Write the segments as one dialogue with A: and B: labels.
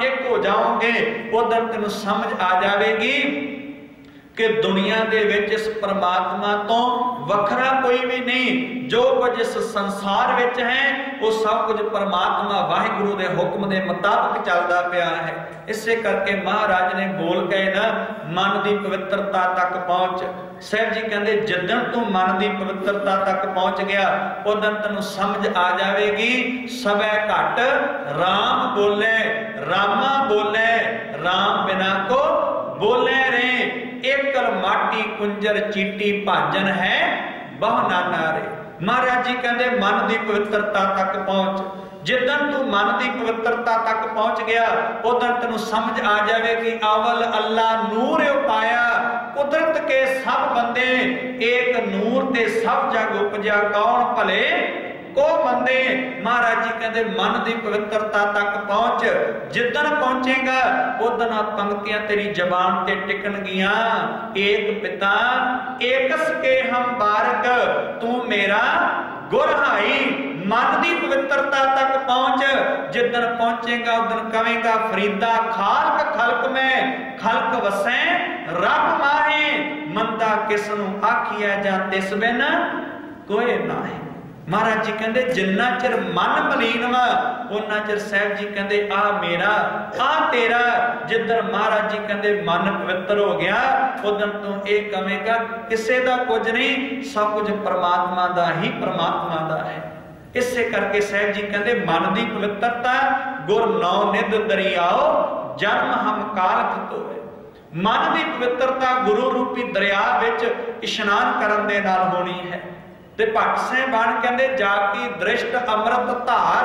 A: एक हो जाओगे, उधर तेन समझ आ जाएगी कि दुनिया दे विच इस परमात्मा तो वखरा कोई भी नहीं। जो कुछ इस संसार विच है वो सब कुछ परमात्मा वाहिगुरु दे हुक्म दे मुताबिक चलता पिया है। इसे करके महाराज ने बोल के ना मन की पवित्रता तक पहुंच, साहब जी कहते जिदन तू मन की पवित्रता तक पहुंच गया उदन तेन समझ आ जाएगी। सबे घट राम बोले, रामा बोले, राम बिना को बोले रे। एकल माटी कुंजर चीटी भाजन है बहु नाना रे। महाराज जी कहते मन की पवित्रता तक पहुंच, जिदन तू मन की पवित्रता तक पहुंच गया उदन तेन समझ आ जाए कि अवल अल्लाह नूर पाया। कुदरत के सब बंदे एक नूर ते सब जग उपजा, कौन भले को बंदे। महाराज जी कहते मन की पवित्रता तक पहुंच, जिदन पहुंचेगा उदन पंक्तियां तेरी जबान ते टिकन गिया। एक पिता एकस के हम बारक, तू मेरा गुरहाई। मन की पवित्रता तक पहुंच, जिदन पहुंचेगा उदन कवेगा फरीदा खालक खलक में, खलक वसै रब माहे। मंदा किसनू आखिया जा तिस बिन कोई नाहे। महाराज जी कहते जिन्ना चिर मन मलीन वा उन्ना चिर साहब जी कहते आ मेरा आ तेरा। जिदन महाराज जी कहते मन पवित्र हो गया उदन तू ये कहेगा किसी का कुछ नहीं, सब कुछ परमात्मा का ही परमात्मा का है। इसे करके साहब जी कहते मन की पवित्रता गुर नौ निध दरियाओ जन्म हम कालख धोए। मन की पवित्रता गुरु रूपी दरिया विच इशनान करन दे नाल होनी है। ते भट सहबान कहते जाकी दृष्ट अमृत धार,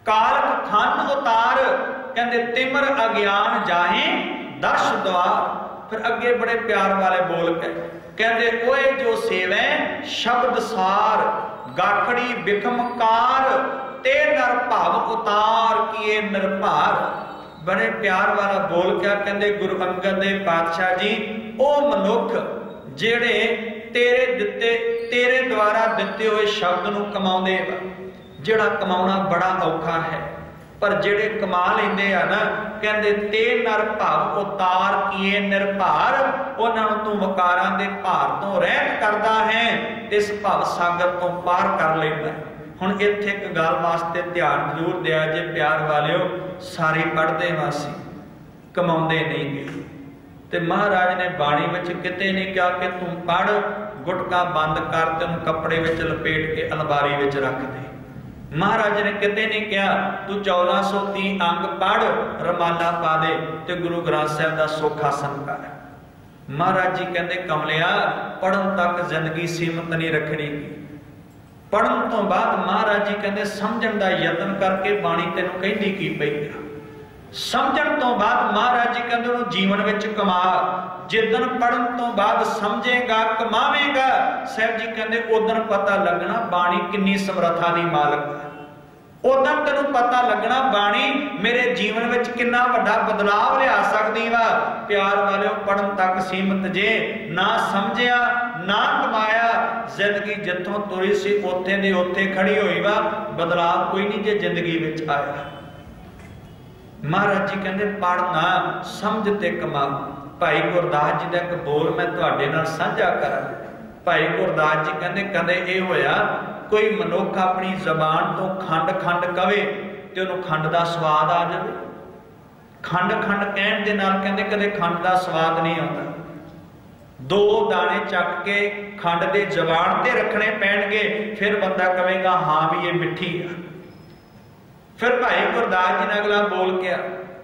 A: कालक खन उतार। कहते तिमर अज्ञान जाहे दर्श द्वार। फिर अगे बड़े प्यार वाले बोल के कहते ओए जो सेवै शब्द सार, गाखड़ी बिखम कार, ते नर भाव उतार किए निर्भार। बड़े प्यार वाला बोल के कहते गुरु अंगद देव पातशाह जी ओ मनुख जेड़े तेरे दिते तेरे द्वारा दिते हुए शब्द नूं कमाउंदे, जिहड़ा कमाउणा बड़ा औखा है, पर जिहड़े कमा लैंदे आ ना कहंदे ते नर भाव उतार किए निर्भार। उन्हां नूं तूं वकारां दे भार तों रहत करदा है, इस भव सागर तों पार कर लैंदा। हुण इत्थे एक गल वास्ते ध्यान जरूर दिया जे प्यार वालिओ, सारे पढ़दे वासी कमाउंदे नहीं गए। ते महाराज ने बाणी विच किते नहीं कहा कि तू पढ़, गुटका बंद कर ते उन्हें कपड़े विच लपेट के अलमारी विच रख दे। महाराज ने किते नहीं कहा तू 1430 अंग पढ़, रमाला पा दे ते गुरु ग्रंथ साहिब दा सुखासन कर। महाराज जी कहते कमलिया पढ़न तक जिंदगी सीमित नहीं रखनी। पढ़न तो बाद महाराज जी कहते समझण दा यतन करके बाणी तेनों कहंदी की पई है। समझण तो बाद महाराज जी कहते उन्होंने जीवन विच कमा। जिदन पढ़न तो बाद समझेगा कमावेगा, साहब जी कहते उदन पता लगना बाणी किन्नी समर्था दी मालक है। उदन तेनों पता लगना बाणी मेरे जीवन विच किन्ना वड्डा बदलाव लिया सकदी वा। प्यार वाले पढ़न तक सीमित जे ना समझिया ना कमाया, जिंदगी जिथों तुरी सी उत्थे दे उत्थे खड़ी होई वा, बदलाव कोई नहीं जे जिंदगी विच आया। महाराज जी कहते पढ़ना समझ ते कमा। भाई गुरदास जी का एक बोल मैं तुहाडे नाल साझा करा। भाई गुरदास जी कहते कदे ये होया कोई मनुख अपनी जबान तो खंड खंड कवे ते उन्होंने खंड का स्वाद आ जाए। खंड खंड कहण दे नाल कहते कदे खंड का स्वाद नहीं आता। दो दाने चक के खंड के जबान ते रखने पैणगे, फिर बंदा कहेगा हाँ भी ये मिठी है। फिर भाई गुरदास जी ने अगला बोल के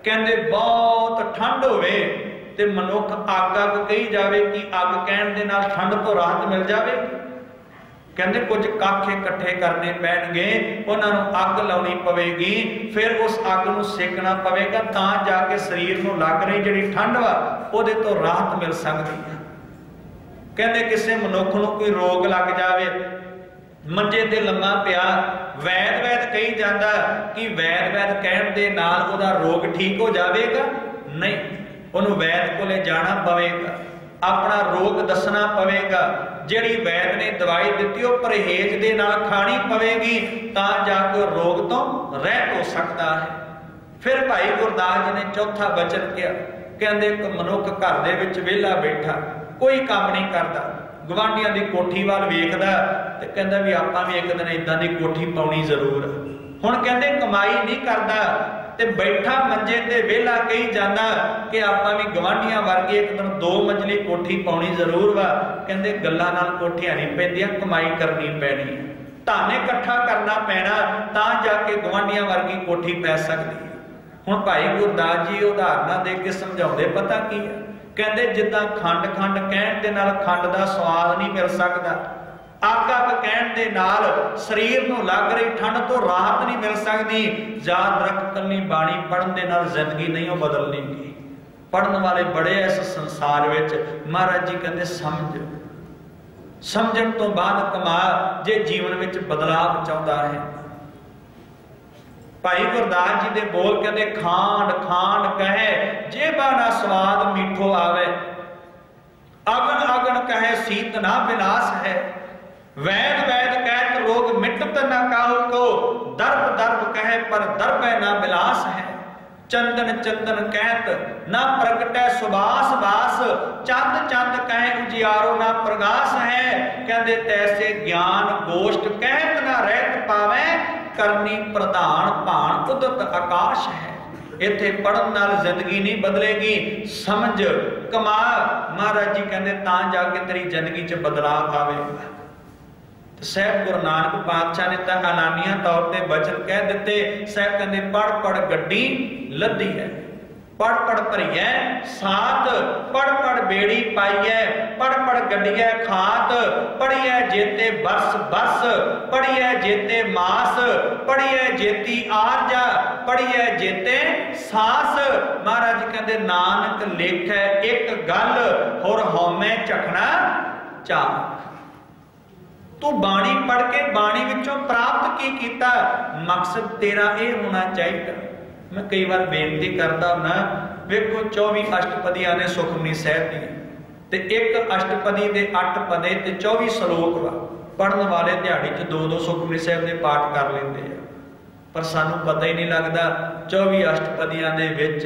A: कहते बहुत ठंड होवे ते मनुख अग अग कही जावे कि अग कहण दे नाल ठंड तो राहत मिल जावे। कहते कुछ कख इकट्ठे करने पैणगे, उन्होंने अग लाउणी पवेगी, फिर उस अग नूं सेकना पवेगा, तां जाके शरीर नूं लग रही जिहड़ी ठंड वा उहदे तो राहत मिल सकदी है। कहते किसी मनुख नूं कोई रोग लग जावे, मंजे ते लम्मा पिया, वैद वैद कही जाता कि वैद वैद कहण दे नाल उहदा रोग ठीक हो जाएगा, नहीं, उन्होंने वैद कोले जाना पवेगा, अपना रोग दसना पवेगा। जिहड़ी वैद ने दवाई दी वो परहेज दे नाल खानी पवेगी, तां जाके रोग तो रहत हो सकता है। फिर भाई गुरदास जी ने चौथा बचन किया, कहते एक मनुख घर दे विच वेला बैठा, कोई काम नहीं करता, गवांढियां दी कोठी वाल वेखदा ते कहंदा भी आपां भी एक दिन इदां दी कोठी पाउणी जरूर। हुण कहंदे कमाई नहीं करदा ते बैठा मंजे ते वेला कही जांदा कि आपां भी गवांढियां वर्गे एक दिन 2 मंजिली कोठी पाउणी जरूर वा। कहंदे गल्लां नाल कोठियां नहीं पैंदियां, कमाई करनी पैनी है, धन इकट्ठा करना पैना तां जाके गवांढियां वर्गी कोठी पै सकदी है। हुण भाई गुरदास जी उदाहरणां दे के समझाउंदे पता की है, कहंदे जिद्दां खंड खंड कहण दे नाल खंड दा स्वाद नहीं मिल सकदा, अग अग कहण दे नाल शरीर नूं लग रही ठंड तो राहत नहीं मिल सकती, याद रख कल्ली बाणी पढ़न दे नाल जिंदगी नहीं हो बदलनी गी। पढ़न वाले बड़े इस संसार विच। महाराज जी कहंदे समझ, समझण तो बाद कमा जे जीवन विच बदलाव चाहुंदा है। भाई गुरदास जी दे बोल कहंदे खांड खांड कहे जेबा ना स्वाद मीठो आवे, अगन अगन कहे सीत ना विनाश है, वैद वैद कहत रोग मिटत न काहू को, दर्प दर्प कहे पर दर्प ना विलास है, चंदन चंदन कहत ना प्रगटै सुबास बास, चंद चंद कहे उजियारो ना प्रगास है, कहते तैसे ज्ञान गोष्ठ कहत ना रहत पावे, करनी प्रधान भान उदत आकाश है। इत्थे पढ़न नाल जिंदगी नहीं बदलेगी, समझ कमा। महाराज जी कहते तां जाके तेरी जिंदगी च बदलाव आवेगा। साहब गुरु नानक पातशाह ने तो ऐलानिया तौर पर वचन कह दिते। साहब कहते पढ़ पढ़ गड्डी लद्दी है, पढ़ पढ़ भरीए सात, पढ़ पढ़ बेड़ी पाईए, पढ़ पढ़ गड्डिए खात, पढ़िए जेते बरस बरस, पढ़िए जेते मास, पढ़िए जेती आरजा, पढ़िए जेते सास। महाराज कहते नानक लेखै एक गल, होर हौमै चखना चाक। तू बाणी पढ़ के बाणी विचों प्राप्त की कीता, मकसद तेरा ये होना चाहिए। मैं कई बार बेनती करता हूं, वेखो 24 अष्टपदियां ने सुखमनी साहिब दी, ते एक अष्टपदी दे 8 पदे ते 24 श्लोक वा। पढ़न वाले दिहाड़ी च 2-2 सुखमनी साहिब दे पाठ कर लेंदे आ, पर सानू पता ही नहीं लगता 24 अष्टपदियां दे विच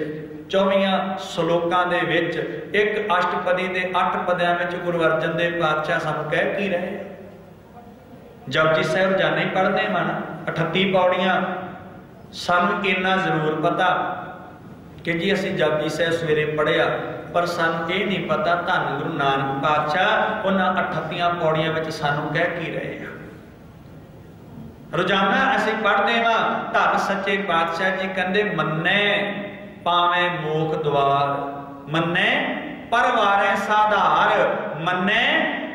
A: 24 श्लोकां दे विच एक अष्टपदी दे 8 पदियां विच गुरु अर्जन देव पातशाह सानू कह की रहे। जपजी साहिब रोजाना ही पढ़ते हैं ना, 38 पौड़ियां। सानू इन्ना जरूर पता कि जी असीं जपजी साहिब सवेरे पढ़िया, पर सानू ये नहीं पता धन गुरु नानक पातशाह उन्हां 38 पौड़ियां विच सानू कह की रहे हैं। रोजाना असीं पढ़ते हाँ, धन सच्चे पातशाह जी कहते मन्ने पावे मोख द्वार, मन्ने परवारे साधार, मन्ने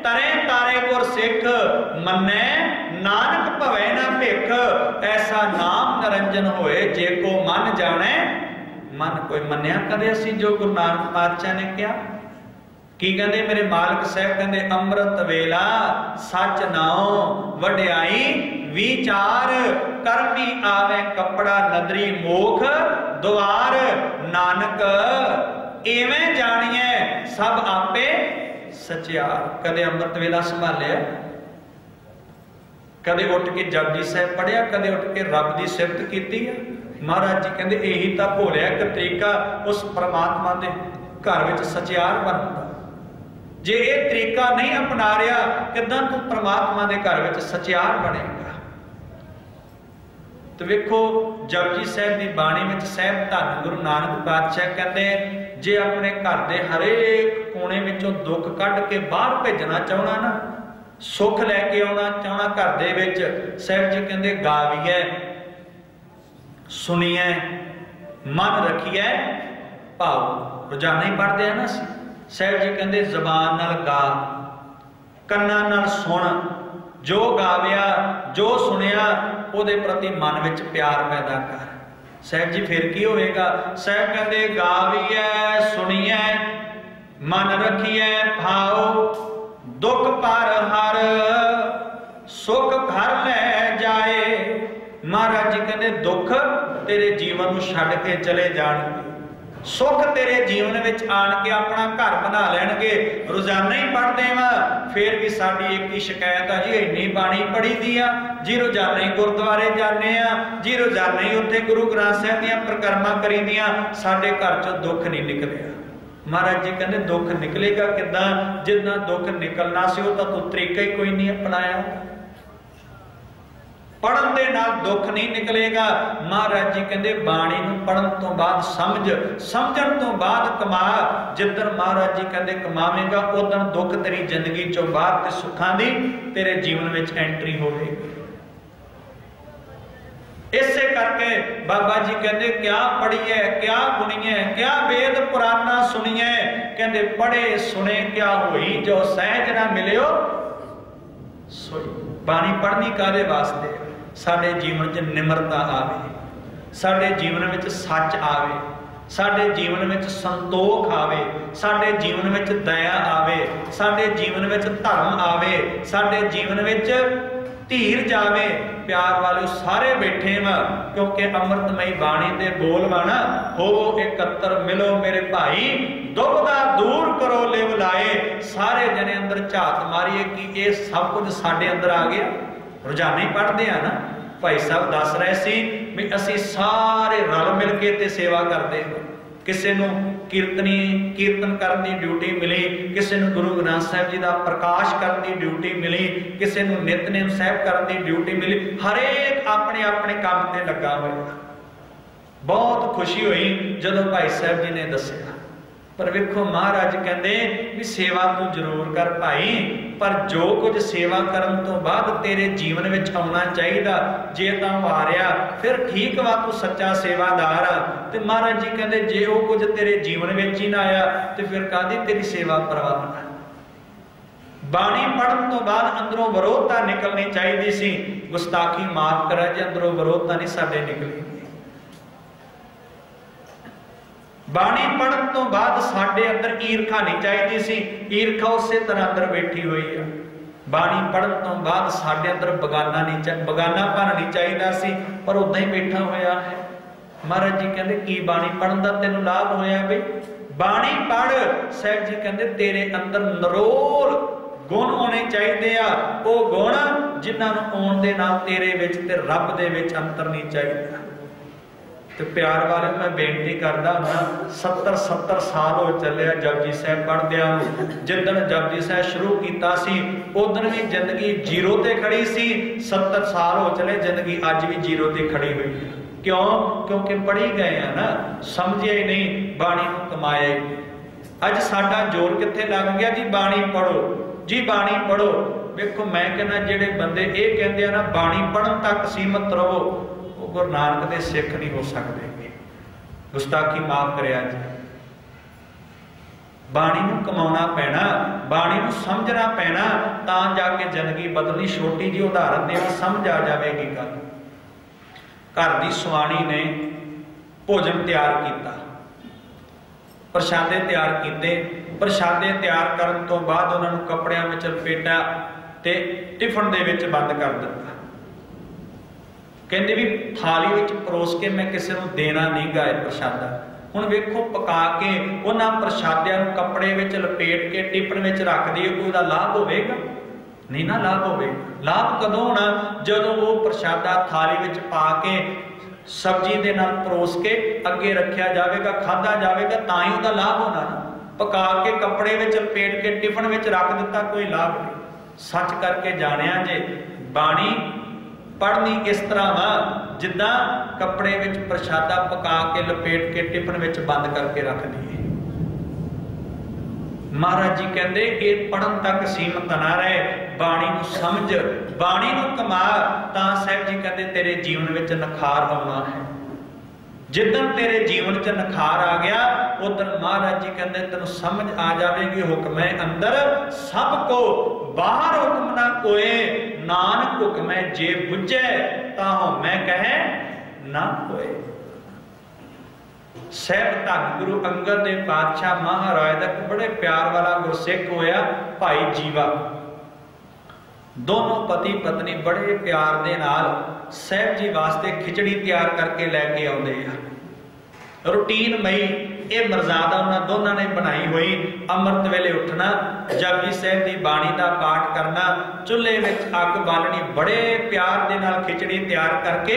A: तरे तारे गुर सिख, मन्ने नानक भवे ना भिख, ऐसा नाम निरंजन होए जे को मन जाने मन। कोई मन्या कदे असी जो गुरु नानक पातशाह ने कहा की कहते मेरे मालक साहब कहते अमृत वेला सच नाओ वड्याई विचार, करमी आवे कपड़ा नदरी मोख द्वार, नानक इवें जानिए सब आपे सचियार। कदे अमृत वेला संभालिया, कदे उठ के जपजी साहिब पढ़िया, कदे उठ के रब की सिफत की है। महाराज जी कहते यही तो भोलिया एक तरीका उस परमात्मा के घर में सचियार बनता। जे ये तरीका नहीं अपना रहा किदां तू परमात्मा के घर में सचियार बनेगा। तो वेखो जपजी साहिब की बाणी में साहिब धन गुरु नानक पातशाह कहते जे अपने घर के हरेक कोने विचों दुख कढ़ के बाहर भेजना चाहना ना, सुख लैके आना चाहना घर दे विच, साहिब जी कहते गावीए सुनीए मन रखिए भाव। रोजाना ही पढ़ते हैं ना साहिब जी कहते जबान नाल गा, कन्ना नाल सुन, जो गाविया जो सुनिया उहदे प्रति मन विच प्यार पैदा कर। साहिब जी फिर की होएगा? साहिब कहते गावीए सुनीए मन रखिए भाव, दुख पर हर सुख घर ले जाए। महाराज जी कहते दुख तेरे जीवन को छड्ड के चले जाणगे, सुख तेरे जीवन विच आण के अपना घर बना लैणगे। रोजाना ही पढ़ते वा, फिर भी साडी एक ही शिकायत आ जी, इन्नी बाणी पढ़ी दी आ जी, रोजाना ही गुरुद्वारे जाने आ जी, रोजाना ही उत्थे गुरु ग्रंथ साहिब दीआं परिक्रमा करी दियां, साडे घर चों दुख नहीं निकलिया। महाराज जी कहते दुख निकलेगा किदां? जिन्ना दुख निकलना सी वो तां तूं तरीका ही कोई नहीं अपनाया। पढ़न दे नाल दुख नहीं निकलेगा। महाराज जी कहते बाणी नूं पढ़न तो बाद समझ, समझण तो बाद कमा। जिद्दन महाराज जी कहते कमावेगा उदन दुख तेरी जिंदगी चों बाहर ते सुखां दी तेरे जीवन विच एंट्री होवेगी। इसे करके बाबा जी कहते क्या पढ़िए, क्या गुणिए, क्या वेद पुराना सुनिए। कहते पढ़े सुने क्या होई, जो सहज ना मिलियो सोई। बाणी पढ़नी कादे वास्ते? साडे जीवन च निमरता आवे, साडे जीवन विच सच आवे, साडे जीवन विच संतोख आवे, साडे जीवन विच दया आवे, साडे जीवन विच धर्म आवे, साडे जीवन विच धीर जावे। प्यार वाले सारे बैठे वा, क्योंकि अमृतमई बाणी दे बोल वाना होवो एकत्र मिलो मेरे भाई, दुबदा दूर करो लिव लाए। सारे जने अंदर झात मारिए कि ये सब कुछ साडे अंदर आ गया। रोजाना ही पढ़ते हैं ना, भाई साहब दस रहे सी भी असी सारे रल मिल के ते सेवा करते हैं। किसी नूं कीर्तन करने की ड्यूटी मिली, किसी नूं गुरु ग्रंथ साहिब जी का प्रकाश करने की ड्यूटी मिली, किसी नूं नितनेम साहिब करने की ड्यूटी मिली। हरेक अपने अपने काम ते लगा होया। बहुत खुशी हुई जदों भाई साहब जी ने दसिया। पर वेखो महाराज कहते भी सेवा तू जरूर कर भाई, पर जो कुछ सेवा करन तो बाद तेरे जीवन में आना चाहिए। जे तां आ रहा फिर ठीक वा, तू सच्चा सेवादार आ। ते महाराज जी कहते जे वो कुछ तेरे जीवन में ही ना आया तो फिर कादी तेरी सेवा परवाह। बाणी पढ़न तो बाद अंदरों विरोधता निकलनी चाहिए सी। गुस्ताखी माफ करा जे अंदरों विरोधता नहीं साडे निकली। बाणी पढ़न तो बाद साडे अंदर ईरखा नहीं चाहिए सी। ईरखा उस तरह अंदर बैठी हुई है। बाणी पढ़न तो बाद साडे अंदर बगाना नहीं, बगानापन नहीं चाहिए सी, पर उदा ही बैठा होया है। महाराज जी कहते की बाणी पढ़न का तेन लाभ होया बई? बाणी पढ़, साहब जी कहते तेरे अंदर नरोल गुण होने चाहिए आ। वो गुण जिन्होंने आउण दे नाल तेरे विच ते रब दे विच अंतर नहीं चाहिए। तो प्यार वाले मैं बेनती करदा ना, 70 साल हो चले जपजी साहब पढ़दिया। जिदन जपजी साहब शुरू किया सी उदन भी जिंदगी जीरो ते खड़ी सी। 70 साल हो चले जिंदगी अज भी जीरो ते खड़ी हुई है। क्यों? क्योंकि पढ़ी गए हैं ना, समझे ही नहीं, बाणी को कमाया ही। अज साडा जोर कित्थे लग गया जी, बाणी पढ़ो जी, बाणी पढ़ो। वेखो मैं कहना जेडे बंदे ये कहते हैं ना बाणी पढ़न तक सीमित रहो, गुरु नानक दे सिख नहीं हो सकते। गुस्ताखी माफ करे जी। बाणी नूं कमाउणा पैना, बाणी नूं समझना पैना, तां जाके जिंदगी बदलनी। छोटी जी उदाहरण देवां समझ आ जाएगी गल। घर दी सुआणी ने भोजन तैयार किया, प्रशादे तैयार किए। प्रशादे तैयार करन तो बाद उन्होंने कपड़ियां विच लपेटा ते टिफन दे विच बंद कर दिता। कहते भी थाली विच परोस के मैं किसी को देना नहीं गा प्रशादा। हुण वेखो पका के उन्हां प्रशादियां नूं कपड़े विच लपेट के टिफन विच रख दिए, कोई दा लाभ होवेगा? नहीं ना लाभ होवेगा। लाभ कदों होना? जदों वो प्रशादा थाली विच पा के सब्जी दे नाल परोस के अगे रखा जाएगा, खाधा जाएगा, तां ही उहदा लाभ होना ना। पका के कपड़े विच लपेट के टिफन विच रख दिता, कोई लाभ नहीं। सच करके जानिया जे बाणी पढ़नी इस तरह वा जिदा कपड़े विच प्रशादा पका के लपेट के टिफन विच बंद करके रख दिए। महाराज जी कहते ये पढ़न तक सीमित ना रहे, बाणी नूं समझ, बाणी नूं कमा, तां साहब जी कहते तेरे जीवन विच नखार आउणा है। जिदन तेरे जीवन च नखार आ गया उदन महाराज जी कहते तेन समझ आ जाएगी हुक्म है अंदर सबको, बाहर हुक्म ना कोए। नानक हुक्म है जे बुझे ताहो मैं कहे ना कोए। सहब धन गुरु अंगद देव पातशाह महाराज का बड़े प्यार वाला गुरसिख होया भाई जीवा। दोनों पति पत्नी बड़े प्यार दे नाल साहब जी वास्ते खिचड़ी तैयार करके लैके आउंदे आ। रूटीन मई ये मर्यादा उन्होंने दोनों ने बनाई हुई। अमृत वेले उठना, जपजी साहिब की बाणी का पाठ करना, चुल्हे में अग बालनी, बड़े प्यार के नाल खिचड़ी तैयार करके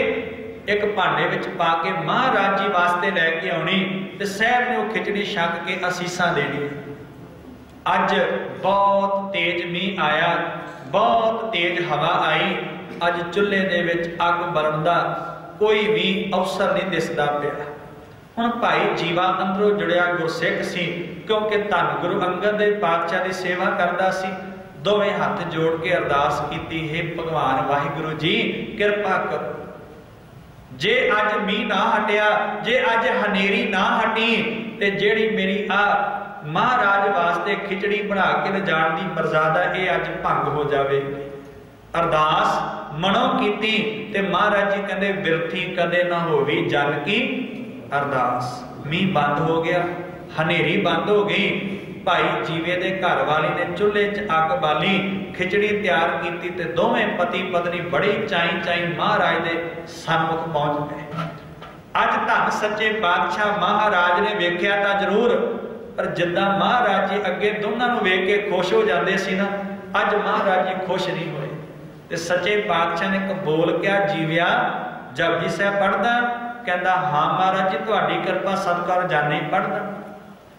A: एक भांडे विच पा के महाराज जी वास्ते लैके आउणी ते साहब ने वो खिचड़ी छक के असीसां देनी। अज बहुत तेज मीह आया, बहुत तेज हवा आई, अज चुल्हे दे विच अग बलण दा कोई भी अवसर नहीं दिसदा पिया। हुण भाई जीवा अंदरों जुड़िया गुरसिख सी, क्योंकि धन गुरु अंगद देव पातशाह की सेवा करता सी। दोवें हाथ जोड़ के अरदास की, हे भगवान वाहिगुरु जी किरपा कर, जे अज मीह ना हटिया, जे अज हनेरी ना हटी, ते जेड़ी मेरी आ महाराज वास्ते खिचड़ी बना के लिजाण की मर्यादा ये अज भंग हो जाए। अरदास मनो कीती ते महाराज जी कहते बिरथी कदे ना होवी जन की अरदास। मीह बंद हो गया, हनेरी बंद हो गई। भाई जीवे दे घर वाली ने चुल्हे च अग बाली, खिचड़ी तैयार की ते दोवें पति पत्नी बड़ी चाई चाई महाराज दे सन्मुख पहुंच गए। अज धन सच्चे बादशाह महाराज ने वेख्या तां जरूर, पर जिद्दां महाराज जी अगे दोनों नूं वेख के खुश हो जाते सी ना, अज महाराज जी खुश नहीं होए। ते सच्चे बादशाह ने एक बोल क्या, जीविया जपजी साहब पढ़दा? कहता हाँ महाराज जी तुहाडी कृपा सदका रोजाने पढ़दा।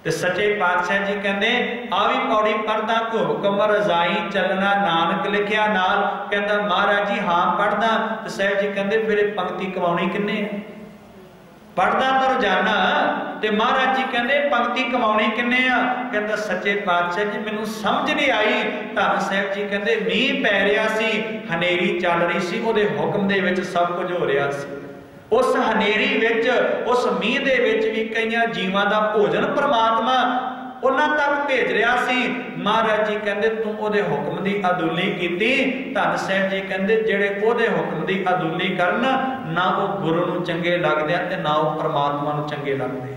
A: ते सच्चे पातशाह जी कहते आ भी पौड़ी पढ़दा, तो हुक्म रजाई चलना नानक लिखिया नाल। कहता महाराज जी हाँ पढ़दा। ते साहब जी कहते फिर पंक्ति कमाउणी किन्ने? पढ़दा तो रोजाना, ते महाराज जी कहते पंक्ति कमाउणी किन्ने आ? कहता सच्चे पातशाह जी मैनूं समझ नहीं आई। धन साहब जी कहते मीह पै रिहा सी, हनेरी चल रही सी, उहदे हुक्म दे विच सब कुछ हो रिहा सी। उस हनेरी विच, उस मीह दे विच भी कईयां जीवां दा भोजन परमात्मा उन्हां तक भेज रहा सी। महाराज जी कहते तू उहदे हुक्म की अदुली कीती। धन साहब जी कहते जेड़े उहदे हुक्म की अदुली करन ना वो गुरु नूं चंगे लगदे ते ना वो परमात्मा नूं चंगे लगदे।